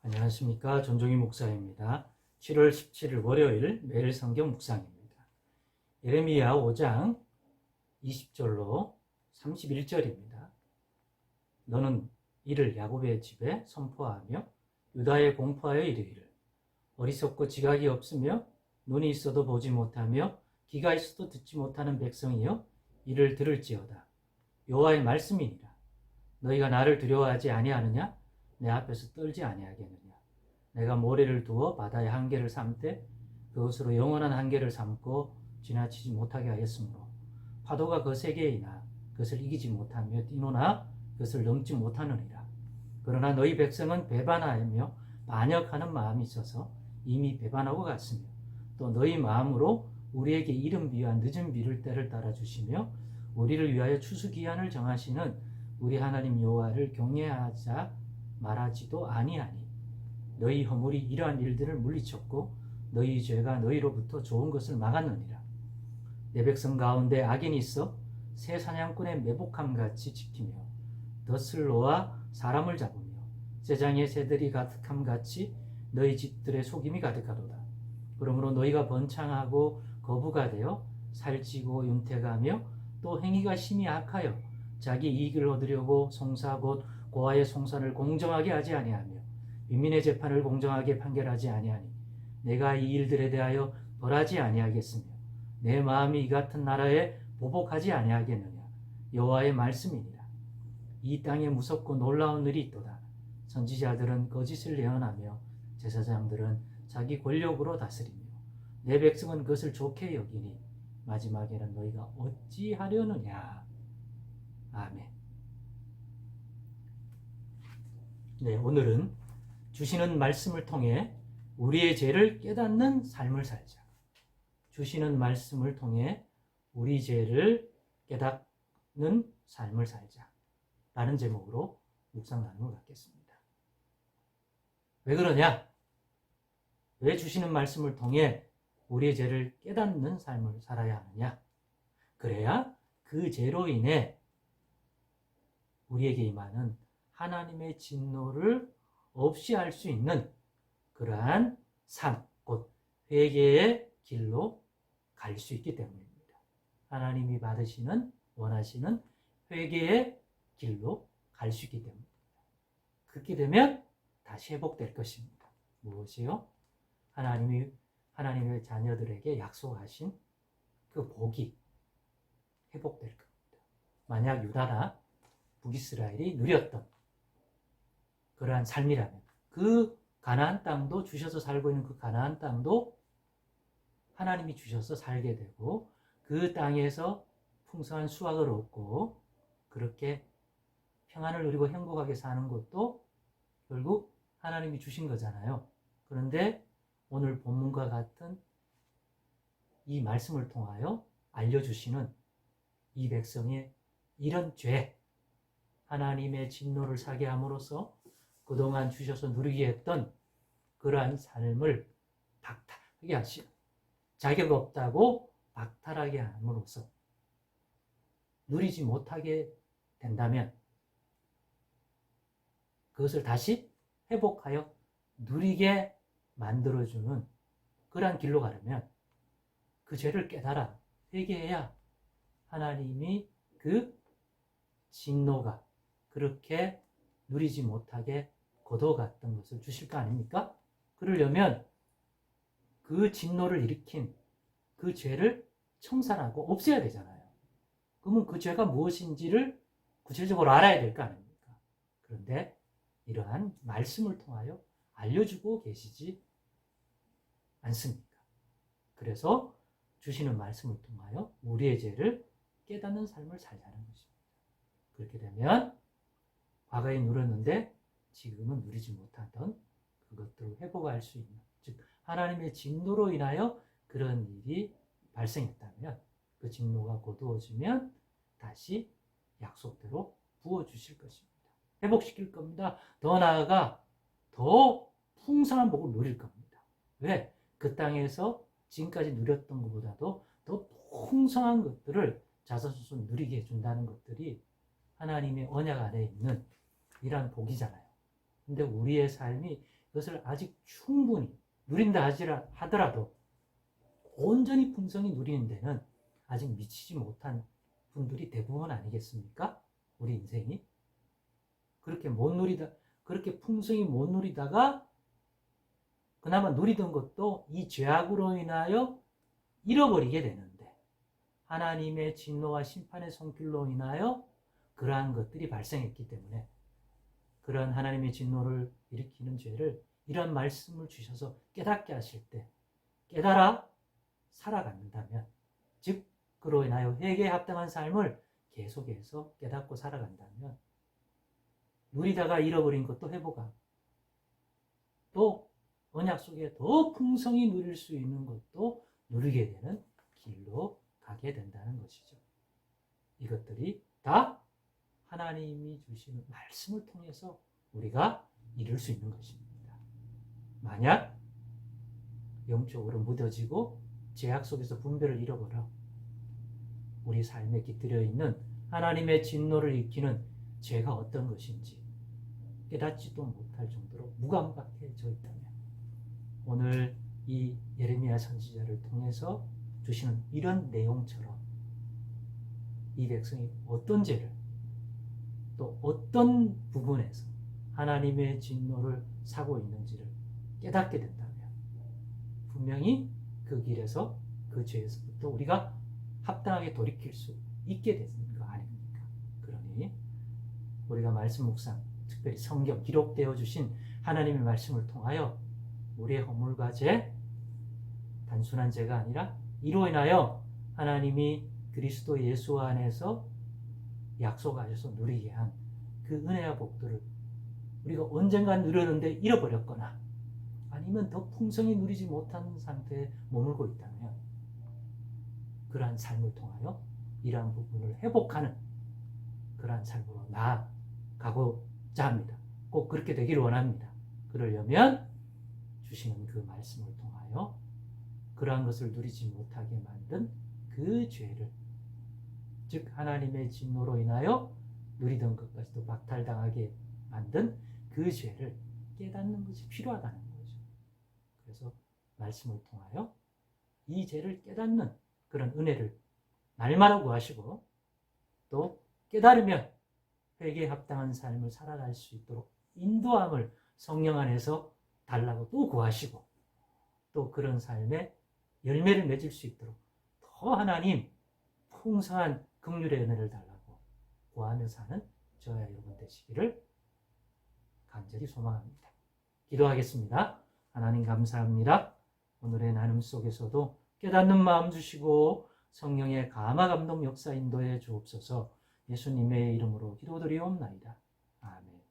안녕하십니까. 전종희 목사입니다. 7월 17일 월요일 매일 성경 묵상입니다. 예레미야 5장 20절로 31절입니다. 너는 이를 야곱의 집에 선포하며 유다에 공포하여 이르기를 어리석고 지각이 없으며 눈이 있어도 보지 못하며 귀가 있어도 듣지 못하는 백성이여 이를 들을지어다. 여호와의 말씀이니라. 너희가 나를 두려워하지 아니하느냐? 내 앞에서 떨지 아니하겠느냐? 내가 모래를 두어 바다의 한계를 삼되 그것으로 영원한 한계를 삼고 지나치지 못하게 하였으므로 파도가 그 세계이나 그것을 이기지 못하며 뛰노나 그것을 넘지 못하느니라. 그러나 너희 백성은 배반하며 반역하는 마음이 있어서 이미 배반하고 갔으며 또 너희 마음으로 우리에게 이른 비와 늦은 비를 때를 따라 주시며 우리를 위하여 추수기한을 정하시는 우리 하나님 여호와를 경외하자 말하지도 아니하니 너희 허물이 이러한 일들을 물리쳤고 너희 죄가 너희로부터 좋은 것을 막았느니라. 내 백성 가운데 악인이 있어 새 사냥꾼의 매복함같이 지키며 덫을 놓아 사람을 잡으며 쇠장의 새들이 가득함같이 너희 집들의 속임이 가득하도다. 그러므로 너희가 번창하고 거부가 되어 살찌고 윤택하며 또 행위가 심히 악하여 자기 이익을 얻으려고 송사 곧 고아의 송사를 공정하게 하지 아니하며 윗민의 재판을 공정하게 판결하지 아니하니 내가 이 일들에 대하여 벌하지 아니하겠으며 내 마음이 이 같은 나라에 보복하지 아니하겠느냐. 여호와의 말씀이니라. 이 땅에 무섭고 놀라운 일이 있도다. 선지자들은 거짓을 예언하며 제사장들은 자기 권력으로 다스리며 내 백성은 그것을 좋게 여기니 마지막에는 너희가 어찌하려느냐. 아멘. 네, 오늘은 주시는 말씀을 통해 우리의 죄를 깨닫는 삶을 살자. 주시는 말씀을 통해 우리 죄를 깨닫는 삶을 살자. 라는 제목으로 묵상 나눔을 갖겠습니다. 왜 그러냐? 왜 주시는 말씀을 통해 우리의 죄를 깨닫는 삶을 살아야 하느냐? 그래야 그 죄로 인해 우리에게 임하는 하나님의 진노를 없이 할 수 있는 그러한 삶, 곧 회개의 길로 갈 수 있기 때문입니다. 하나님이 원하시는 회개의 길로 갈 수 있기 때문입니다. 그렇게 되면 다시 회복될 것입니다. 무엇이요? 하나님의 자녀들에게 약속하신 그 복이 회복될 겁니다. 만약 유다나 북이스라엘이 누렸던 그러한 삶이라면 그 가나안 땅도 주셔서 살고 있는 그 가나안 땅도 하나님이 주셔서 살게 되고 그 땅에서 풍성한 수확을 얻고 그렇게 평안을 누리고 행복하게 사는 것도 결국 하나님이 주신 거잖아요. 그런데 오늘 본문과 같은 이 말씀을 통하여 알려주시는 이 백성의 이런 죄, 하나님의 진노를 사게 함으로써 그동안 주셔서 누리게 했던 그러한 삶을 박탈하게 하시는, 자격 없다고 박탈하게 함으로써 누리지 못하게 된다면 그것을 다시 회복하여 누리게 만들어주는 그러한 길로 가려면 그 죄를 깨달아 회개해야 하나님이 그 진노가 그렇게 누리지 못하게 거둬갔던 것을 주실 거 아닙니까? 그러려면 그 진노를 일으킨 그 죄를 청산하고 없애야 되잖아요. 그러면 그 죄가 무엇인지를 구체적으로 알아야 될 거 아닙니까? 그런데 이러한 말씀을 통하여 알려주고 계시지 않습니까? 그래서 주시는 말씀을 통하여 우리의 죄를 깨닫는 삶을 살자는 것입니다. 그렇게 되면 과거에 누렸는데 지금은 누리지 못하던 그것들을 회복할 수 있는, 즉 하나님의 진노로 인하여 그런 일이 발생했다면 그 진노가 거두어지면 다시 약속대로 부어주실 것입니다. 회복시킬 겁니다. 더 나아가 더 풍성한 복을 누릴 겁니다. 왜? 그 땅에서 지금까지 누렸던 것보다도 더 풍성한 것들을 자선수선 누리게 해준다는 것들이 하나님의 언약 안에 있는 이러한 복이잖아요. 근데 우리의 삶이 그것을 아직 충분히 누린다 하더라도 온전히 풍성히 누리는 데는 아직 미치지 못한 분들이 대부분 아니겠습니까? 우리 인생이 그렇게 풍성히 못 누리다가 그나마 누리던 것도 이 죄악으로 인하여 잃어버리게 되는데, 하나님의 진노와 심판의 손길로 인하여 그러한 것들이 발생했기 때문에 그런 하나님의 진노를 일으키는 죄를 이런 말씀을 주셔서 깨닫게 하실 때 깨달아 살아간다면, 즉 그로 인하여 회개에 합당한 삶을 계속해서 깨닫고 살아간다면 누리다가 잃어버린 것도 회복하고 또 언약 속에 더 풍성히 누릴 수 있는 것도 누리게 되는 길로 가게 된다는 것이죠. 이것들이 다 하나님이 주시는 말씀을 통해서 우리가 이룰 수 있는 것입니다. 만약 영적으로 무뎌지고 죄악 속에서 분별을 잃어버려 우리 삶에 깃들여 있는 하나님의 진노를 익히는 죄가 어떤 것인지 깨닫지도 못할 정도로 무감각해져 있다면, 오늘 이 예레미야 선지자를 통해서 주시는 이런 내용처럼 이 백성이 어떤 죄를 또 어떤 부분에서 하나님의 진노를 사고 있는지를 깨닫게 된다면 분명히 그 길에서 그 죄에서부터 우리가 합당하게 돌이킬 수 있게 되는 거 아닙니까? 그러니 우리가 말씀 묵상, 특별히 성경 기록되어 주신 하나님의 말씀을 통하여 우리의 허물과 죄, 단순한 죄가 아니라 이로 인하여 하나님이 그리스도 예수 안에서 약속하셔서 누리게 한 그 은혜와 복들을 우리가 언젠가 누렸는데 잃어버렸거나 아니면 더 풍성히 누리지 못한 상태에 머물고 있다면 그러한 삶을 통하여 이러한 부분을 회복하는 그러한 삶으로 나아가고자 합니다. 꼭 그렇게 되기를 원합니다. 그러려면 주시는 그 말씀을 통하여 그러한 것을 누리지 못하게 만든 그 죄를, 즉 하나님의 진노로 인하여 누리던 것까지도 박탈당하게 만든 그 죄를 깨닫는 것이 필요하다는 거죠. 그래서 말씀을 통하여 이 죄를 깨닫는 그런 은혜를 날마다 구하시고 또 깨달으면 회개에 합당한 삶을 살아갈 수 있도록 인도함을 성령 안에서 달라고 또 구하시고 또 그런 삶에 열매를 맺을 수 있도록 더 하나님 풍성한 긍휼의 은혜를 달라고 구하며 사는 저와 여러분 되시기를 간절히 소망합니다. 기도하겠습니다. 하나님 감사합니다. 오늘의 나눔 속에서도 깨닫는 마음 주시고 성령의 감화 감동 역사 인도해 주옵소서. 예수님의 이름으로 기도드리옵나이다. 아멘.